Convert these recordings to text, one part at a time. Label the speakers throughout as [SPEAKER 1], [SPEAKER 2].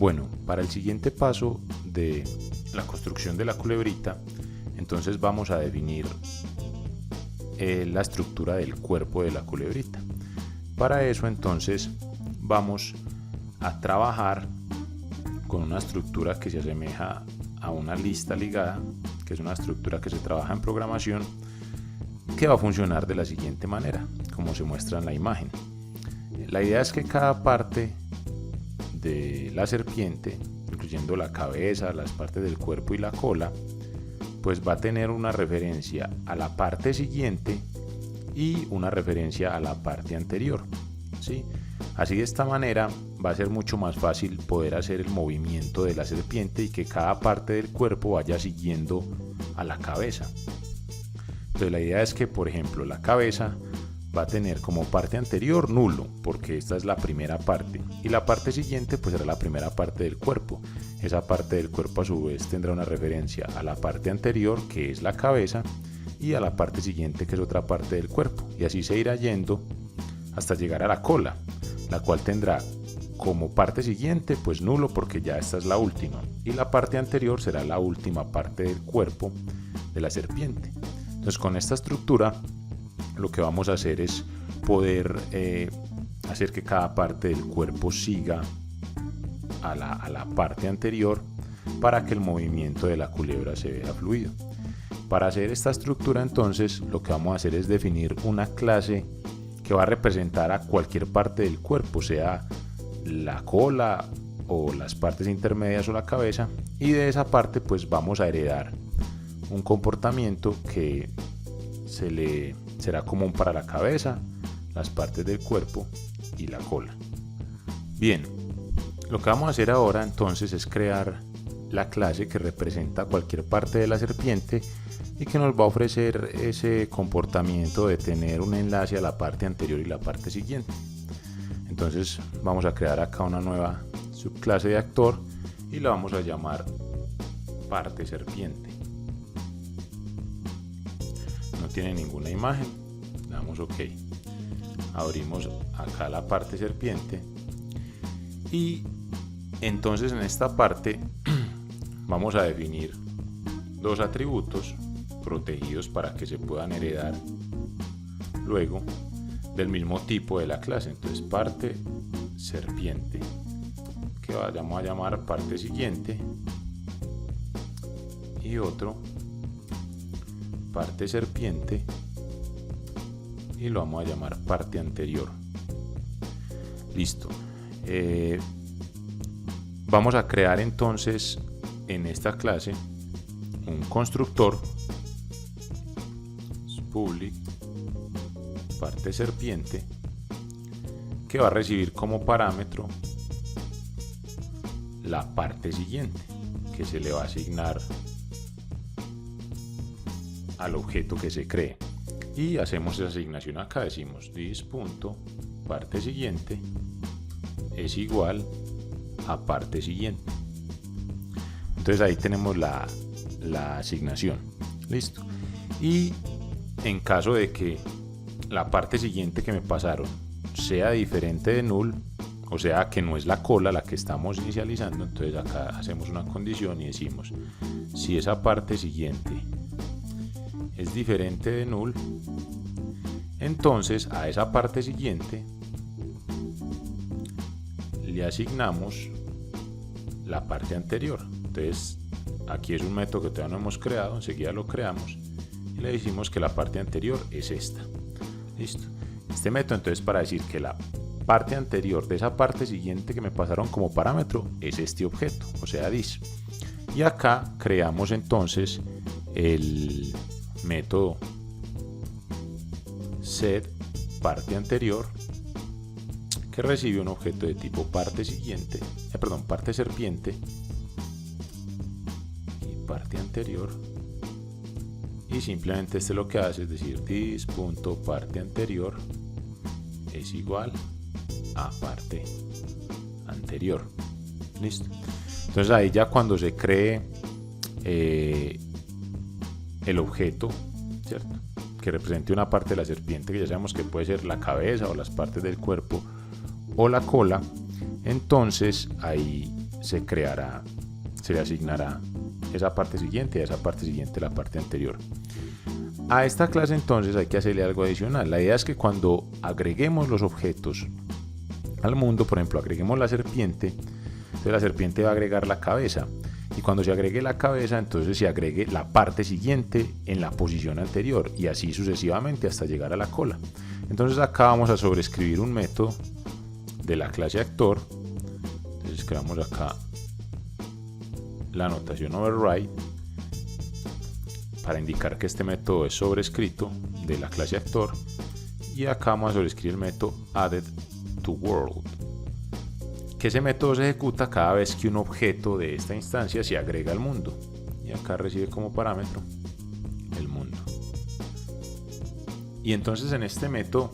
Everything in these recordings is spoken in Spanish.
[SPEAKER 1] Bueno, para el siguiente paso de la construcción de la culebrita, entonces vamos a definir la estructura del cuerpo de la culebrita. Para eso entonces vamos a trabajar con una estructura que se asemeja a una lista ligada, que es una estructura que se trabaja en programación, que va a funcionar de la siguiente manera, como se muestra en la imagen. La idea es que cada parte de la serpiente, incluyendo la cabeza, las partes del cuerpo y la cola, pues va a tener una referencia a la parte siguiente y una referencia a la parte anterior, ¿sí? Así de esta manera va a ser mucho más fácil poder hacer el movimiento de la serpiente y que cada parte del cuerpo vaya siguiendo a la cabeza. Entonces la idea es que, por ejemplo, la cabeza va a tener como parte anterior nulo, porque esta es la primera parte, y la parte siguiente pues será la primera parte del cuerpo. Esa parte del cuerpo a su vez tendrá una referencia a la parte anterior, que es la cabeza, y a la parte siguiente, que es otra parte del cuerpo, y así se irá yendo hasta llegar a la cola, la cual tendrá como parte siguiente pues nulo, porque ya esta es la última, y la parte anterior será la última parte del cuerpo de la serpiente. Entonces con esta estructura lo que vamos a hacer es poder hacer que cada parte del cuerpo siga a la parte anterior para que el movimiento de la culebra se vea fluido. Para hacer esta estructura entonces lo que vamos a hacer es definir una clase que va a representar a cualquier parte del cuerpo, sea la cola o las partes intermedias o la cabeza, y de esa parte pues vamos a heredar un comportamiento que será común para la cabeza, las partes del cuerpo y la cola. Bien, lo que vamos a hacer ahora entonces es crear la clase que representa cualquier parte de la serpiente y que nos va a ofrecer ese comportamiento de tener un enlace a la parte anterior y la parte siguiente. Entonces vamos a crear acá una nueva subclase de actor y la vamos a llamar parte serpiente. No tiene ninguna imagen, le damos OK. Abrimos acá la parte serpiente y entonces en esta parte vamos a definir dos atributos protegidos para que se puedan heredar luego del mismo tipo de la clase. Entonces parte serpiente, que vamos a llamar parte siguiente, y otro parte serpiente y lo vamos a llamar parte anterior. Listo. Vamos a crear entonces en esta clase un constructor public parte serpiente que va a recibir como parámetro la parte siguiente, que se le va a asignar al objeto que se cree, y hacemos esa asignación acá. Decimos this.parte siguiente es igual a parte siguiente. Entonces ahí tenemos la asignación. Listo. Y en caso de que la parte siguiente que me pasaron sea diferente de null, o sea que no es la cola la que estamos inicializando, entonces acá hacemos una condición y decimos si esa parte siguiente es diferente de null, entonces a esa parte siguiente le asignamos la parte anterior. Entonces aquí es un método que todavía no hemos creado, enseguida lo creamos y le decimos que la parte anterior es esta. Listo. Este método entonces para decir que la parte anterior de esa parte siguiente que me pasaron como parámetro es este objeto, o sea this. Y acá creamos entonces el método set parte anterior, que recibe un objeto de tipo parte siguiente, parte serpiente y parte anterior, y simplemente este lo que hace es decir this.parte anterior es igual a parte anterior. Listo. Entonces ahí ya cuando se cree el objeto, ¿cierto?, que represente una parte de la serpiente, que ya sabemos que puede ser la cabeza o las partes del cuerpo o la cola, entonces ahí se le asignará esa parte siguiente y a esa parte siguiente la parte anterior. A esta clase entonces hay que hacerle algo adicional. La idea es que cuando agreguemos los objetos al mundo, por ejemplo, agreguemos la serpiente, entonces la serpiente va a agregar la cabeza. Y cuando se agregue la cabeza, entonces se agregue la parte siguiente en la posición anterior y así sucesivamente hasta llegar a la cola. Entonces acá vamos a sobreescribir un método de la clase actor. Entonces creamos acá la notación override para indicar que este método es sobrescrito de la clase actor, y acá vamos a sobreescribir el método added to world, que ese método se ejecuta cada vez que un objeto de esta instancia se agrega al mundo, y acá recibe como parámetro el mundo. Y entonces en este método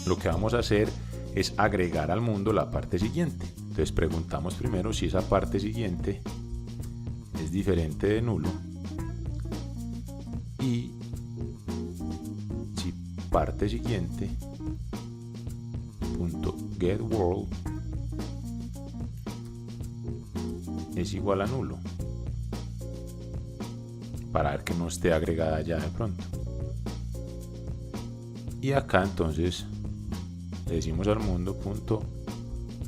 [SPEAKER 1] lo que vamos a hacer es agregar al mundo la parte siguiente. Entonces preguntamos primero si esa parte siguiente es diferente de nulo y si parte siguiente punto get world es igual a nulo, para ver que no esté agregada ya de pronto. Y acá entonces le decimos al mundo punto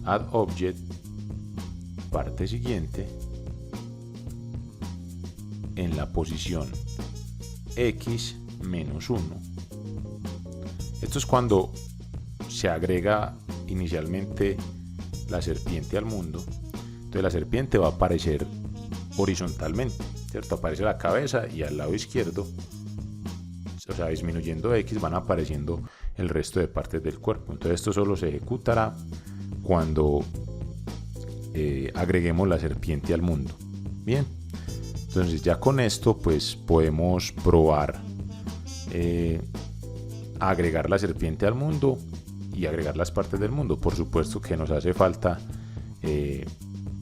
[SPEAKER 1] add object parte siguiente en la posición x menos 1. Esto es cuando se agrega inicialmente la serpiente al mundo. Entonces la serpiente va a aparecer horizontalmente, ¿cierto? Aparece la cabeza y al lado izquierdo, o sea, disminuyendo x, van apareciendo el resto de partes del cuerpo. Entonces esto solo se ejecutará cuando agreguemos la serpiente al mundo. Bien, entonces ya con esto pues podemos probar agregar la serpiente al mundo y agregar las partes del mundo. Por supuesto que nos hace falta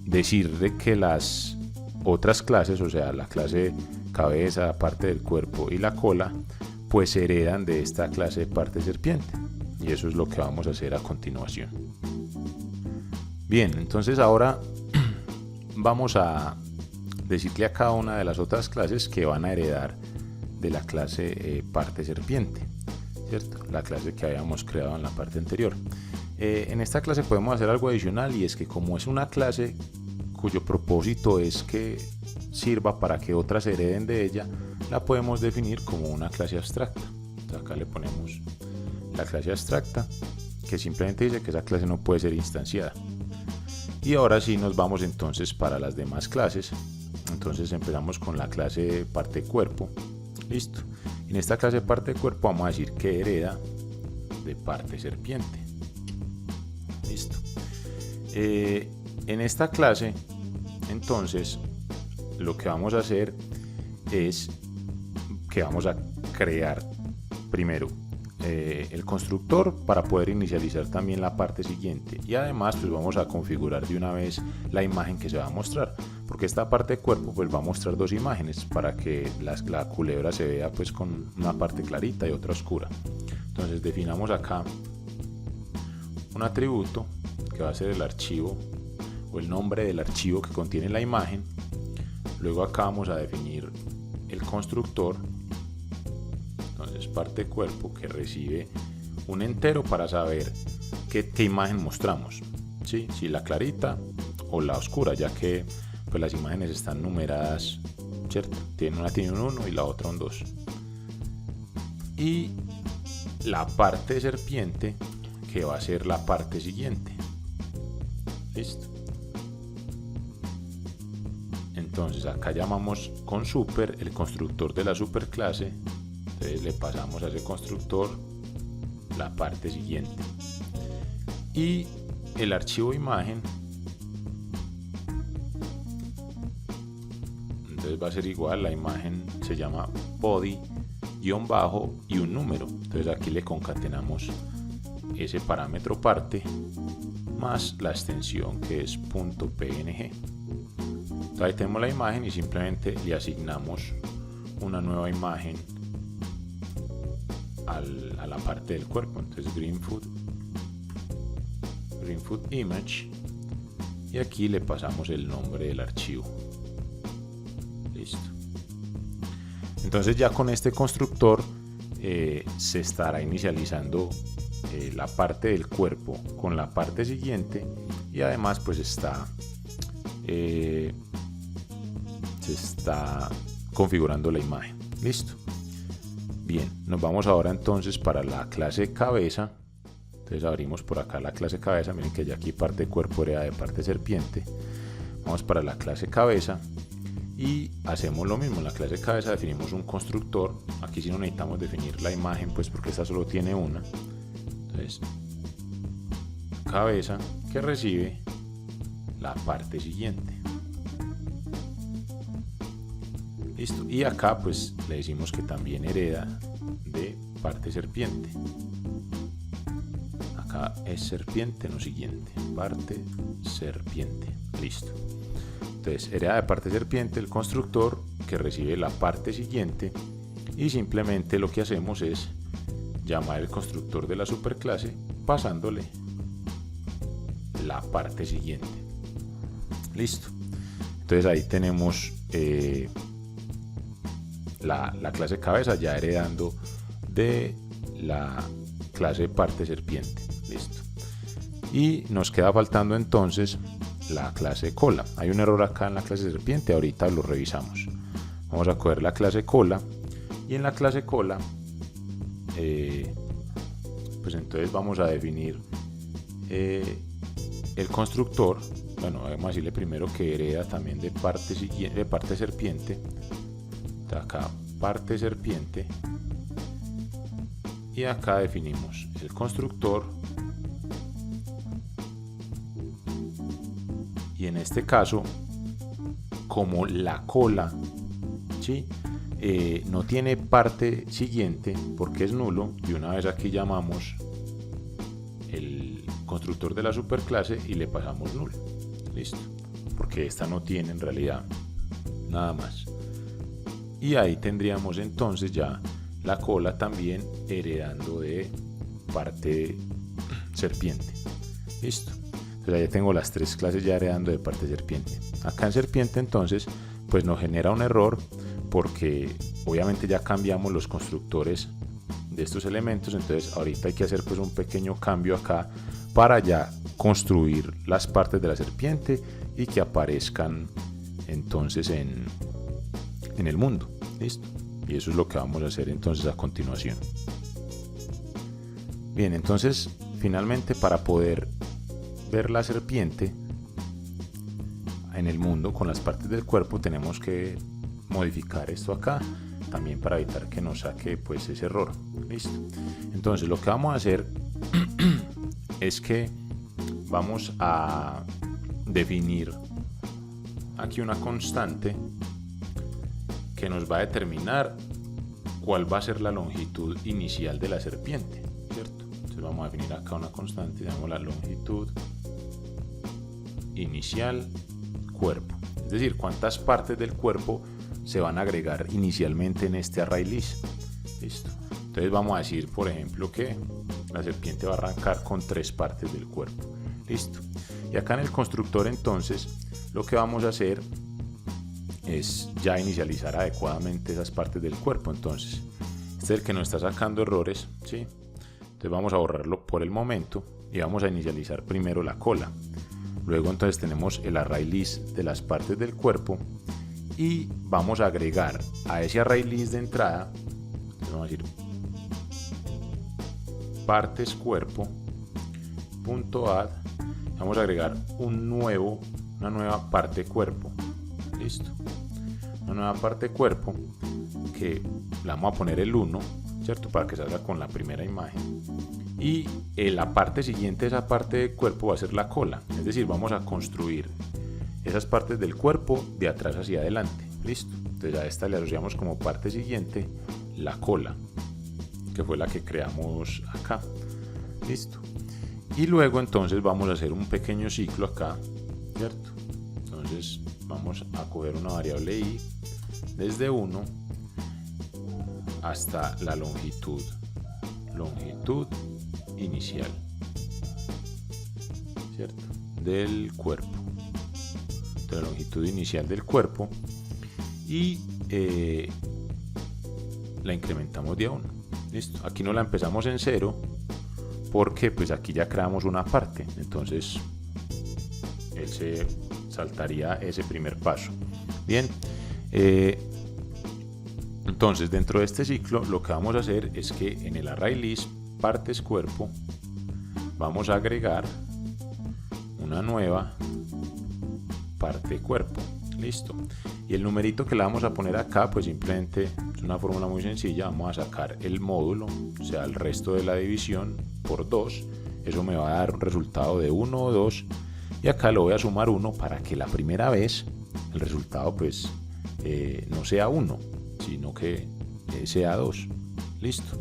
[SPEAKER 1] decirle que las otras clases, o sea, la clase cabeza, parte del cuerpo y la cola, pues se heredan de esta clase de parte serpiente, y eso es lo que vamos a hacer a continuación. Bien, entonces ahora vamos a decirle a cada una de las otras clases que van a heredar de la clase parte serpiente, ¿cierto? La clase que habíamos creado en la parte anterior. En esta clase podemos hacer algo adicional, y es que como es una clase cuyo propósito es que sirva para que otras hereden de ella, la podemos definir como una clase abstracta. Entonces acá le ponemos la clase abstracta, que simplemente dice que esa clase no puede ser instanciada. Y ahora sí nos vamos entonces para las demás clases. Entonces empezamos con la clase parte cuerpo. Listo. En esta clase parte cuerpo vamos a decir que hereda de parte serpiente. Listo. En esta clase entonces lo que vamos a hacer es que vamos a crear primero el constructor para poder inicializar también la parte siguiente, y además pues vamos a configurar de una vez la imagen que se va a mostrar, porque esta parte de cuerpo pues va a mostrar dos imágenes para que la culebra se vea pues con una parte clarita y otra oscura. Entonces definamos acá un atributo que va a ser el archivo o el nombre del archivo que contiene la imagen. Luego acá vamos a definir el constructor. Entonces parte cuerpo que recibe un entero para saber qué imagen mostramos, ¿sí? Si la clarita o la oscura, ya que pues las imágenes están numeradas, ¿cierto? Una tiene un 1 y la otra un 2. Y la parte de serpiente que va a ser la parte siguiente. Listo. Entonces acá llamamos con super el constructor de la superclase. Entonces le pasamos a ese constructor la parte siguiente, y el archivo imagen entonces va a ser igual, la imagen se llama body guión bajo y un número. Entonces aquí le concatenamos ese parámetro parte más la extensión que es .png. Entonces ahí tenemos la imagen y simplemente le asignamos una nueva imagen a la parte del cuerpo. Entonces green food image, y aquí le pasamos el nombre del archivo. Listo. Entonces ya con este constructor se estará inicializando la parte del cuerpo con la parte siguiente, y además pues se está configurando la imagen. Listo. Bien, nos vamos ahora entonces para la clase cabeza. Entonces abrimos por acá la clase cabeza. Miren que ya aquí parte cuerpo hereda de parte serpiente. Vamos para la clase cabeza y hacemos lo mismo. En la clase cabeza definimos un constructor. Aquí sí no necesitamos definir la imagen, pues porque esta solo tiene una. Entonces, cabeza que recibe la parte siguiente. Listo. Y acá pues le decimos que también hereda de parte serpiente. Acá es serpiente, no siguiente. Parte serpiente. Listo. Entonces hereda de parte serpiente el constructor que recibe la parte siguiente, y simplemente lo que hacemos es llamar el constructor de la superclase pasándole la parte siguiente. Listo. Entonces ahí tenemos la clase cabeza ya heredando de la clase parte serpiente. Listo. Y nos queda faltando entonces la clase cola. Hay un error acá en la clase serpiente, ahorita lo revisamos. Vamos a coger la clase cola, y en la clase cola pues entonces vamos a definir el constructor. Bueno, vamos a decirle primero que hereda también de parte siguiente, de parte serpiente. Acá parte serpiente, y acá definimos el constructor, y en este caso, como la cola, ¿sí? No tiene parte siguiente porque es nulo, de una vez aquí llamamos el constructor de la superclase y le pasamos nulo. Listo, porque esta no tiene en realidad nada más. Y ahí tendríamos entonces ya la cola también heredando de parte serpiente. Listo. Entonces ya tengo las tres clases ya heredando de parte serpiente. Acá en serpiente entonces pues nos genera un error porque obviamente ya cambiamos los constructores de estos elementos. Entonces ahorita hay que hacer pues un pequeño cambio acá para ya construir las partes de la serpiente y que aparezcan entonces en el mundo. Listo. Y eso es lo que vamos a hacer entonces a continuación. Bien, entonces finalmente para poder ver la serpiente en el mundo con las partes del cuerpo tenemos que modificar esto acá también para evitar que nos saque pues ese error. Listo. Entonces lo que vamos a hacer es que vamos a definir aquí una constante que nos va a determinar cuál va a ser la longitud inicial de la serpiente, ¿cierto? Entonces vamos a definir acá una constante, llamamos la longitud inicial cuerpo, es decir, cuántas partes del cuerpo se van a agregar inicialmente en este array list. Listo. Entonces vamos a decir, por ejemplo, que la serpiente va a arrancar con 3 partes del cuerpo. Listo. Y acá en el constructor entonces lo que vamos a hacer es ya inicializar adecuadamente esas partes del cuerpo. Entonces este es el que nos está sacando errores, ¿sí? Entonces vamos a borrarlo por el momento y vamos a inicializar primero la cola. Luego entonces tenemos el array list de las partes del cuerpo y vamos a agregar a ese array list de entrada, vamos a decir partes cuerpo punto add, vamos a agregar una nueva parte cuerpo. Listo. Una nueva parte cuerpo que le vamos a poner el 1, ¿cierto? Para que salga con la primera imagen. Y la parte siguiente de esa parte de cuerpo va a ser la cola. Es decir, vamos a construir esas partes del cuerpo de atrás hacia adelante. Listo. Entonces a esta le asociamos como parte siguiente la cola, que fue la que creamos acá. Listo. Y luego entonces vamos a hacer un pequeño ciclo acá, ¿cierto? Entonces vamos a coger una variable i desde 1 hasta la longitud inicial, ¿cierto? Del cuerpo. de la longitud inicial del cuerpo y la incrementamos de a 1. Listo. Aquí no la empezamos en 0 porque pues aquí ya creamos una parte, entonces él se saltaría ese primer paso. Bien, entonces dentro de este ciclo lo que vamos a hacer es que en el array list partes cuerpo vamos a agregar una nueva parte cuerpo. Listo. Y el numerito que le vamos a poner acá, pues simplemente es una fórmula muy sencilla. Vamos a sacar el módulo, o sea, el resto de la división por 2. Eso me va a dar un resultado de 1 o 2. Y acá lo voy a sumar 1 para que la primera vez el resultado pues no sea 1, sino que sea 2. Listo.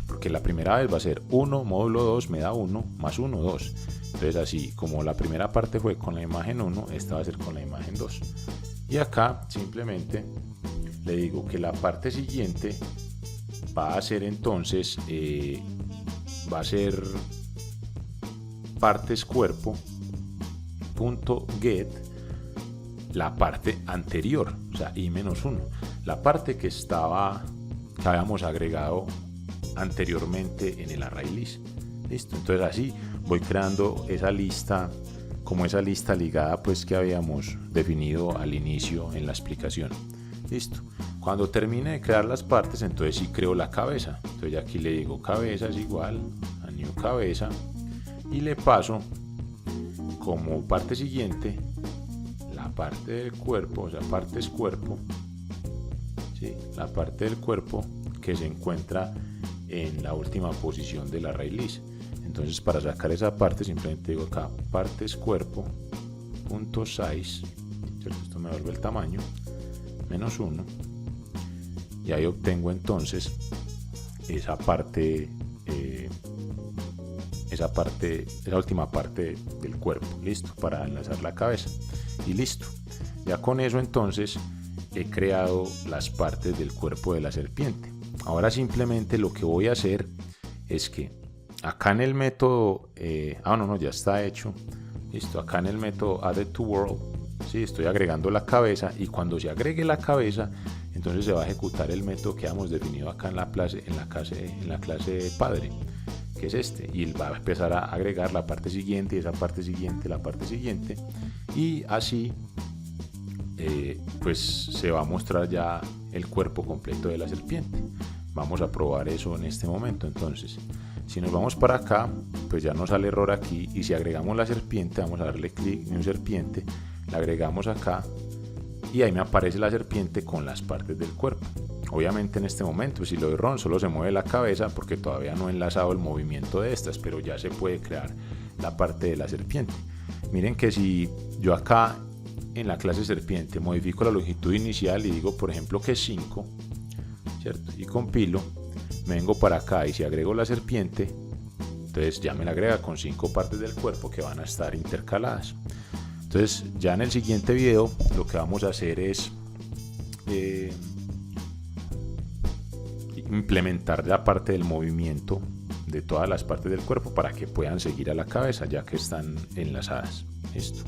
[SPEAKER 1] Porque la primera vez va a ser 1 módulo 2 me da 1 más 1, 2. Entonces así como la primera parte fue con la imagen 1, esta va a ser con la imagen 2. Y acá simplemente le digo que la parte siguiente va a ser entonces, va a ser partes cuerpo punto get la parte anterior, o sea i-1, la parte que habíamos agregado anteriormente en el array list. Listo, entonces así voy creando esa lista, como esa lista ligada pues que habíamos definido al inicio en la explicación. Listo, cuando termine de crear las partes, entonces sí creo la cabeza. Entonces aquí le digo cabeza es igual a new cabeza y le paso como parte siguiente la parte del cuerpo, o sea partes cuerpo, ¿sí? La parte del cuerpo que se encuentra en la última posición del array list. Entonces para sacar esa parte simplemente digo acá partes cuerpo punto size, esto me vuelve el tamaño -1 y ahí obtengo entonces esa última parte del cuerpo. Listo, para enlazar la cabeza y listo. Ya con eso entonces he creado las partes del cuerpo de la serpiente. Ahora simplemente lo que voy a hacer es que acá en el método, ya está hecho. Listo, acá en el método added to world, ¿sí? Estoy agregando la cabeza y cuando se agregue la cabeza, entonces se va a ejecutar el método que hemos definido acá en la clase padre, que es este, y va a empezar a agregar la parte siguiente, esa parte siguiente, la parte siguiente, y así pues se va a mostrar ya el cuerpo completo de la serpiente. Vamos a probar eso en este momento. Entonces si nos vamos para acá, pues ya nos sale error aquí, y si agregamos la serpiente, vamos a darle clic en serpiente, la agregamos acá y ahí me aparece la serpiente con las partes del cuerpo. Obviamente en este momento si lo doy run solo se mueve la cabeza porque todavía no he enlazado el movimiento de estas, pero ya se puede crear la parte de la serpiente. Miren que si yo acá en la clase serpiente modifico la longitud inicial y digo por ejemplo que es 5, ¿cierto? Y compilo, me vengo para acá y si agrego la serpiente, entonces ya me la agrega con 5 partes del cuerpo que van a estar intercaladas. Entonces ya en el siguiente video lo que vamos a hacer es implementar la parte del movimiento de todas las partes del cuerpo para que puedan seguir a la cabeza ya que están enlazadas. Listo.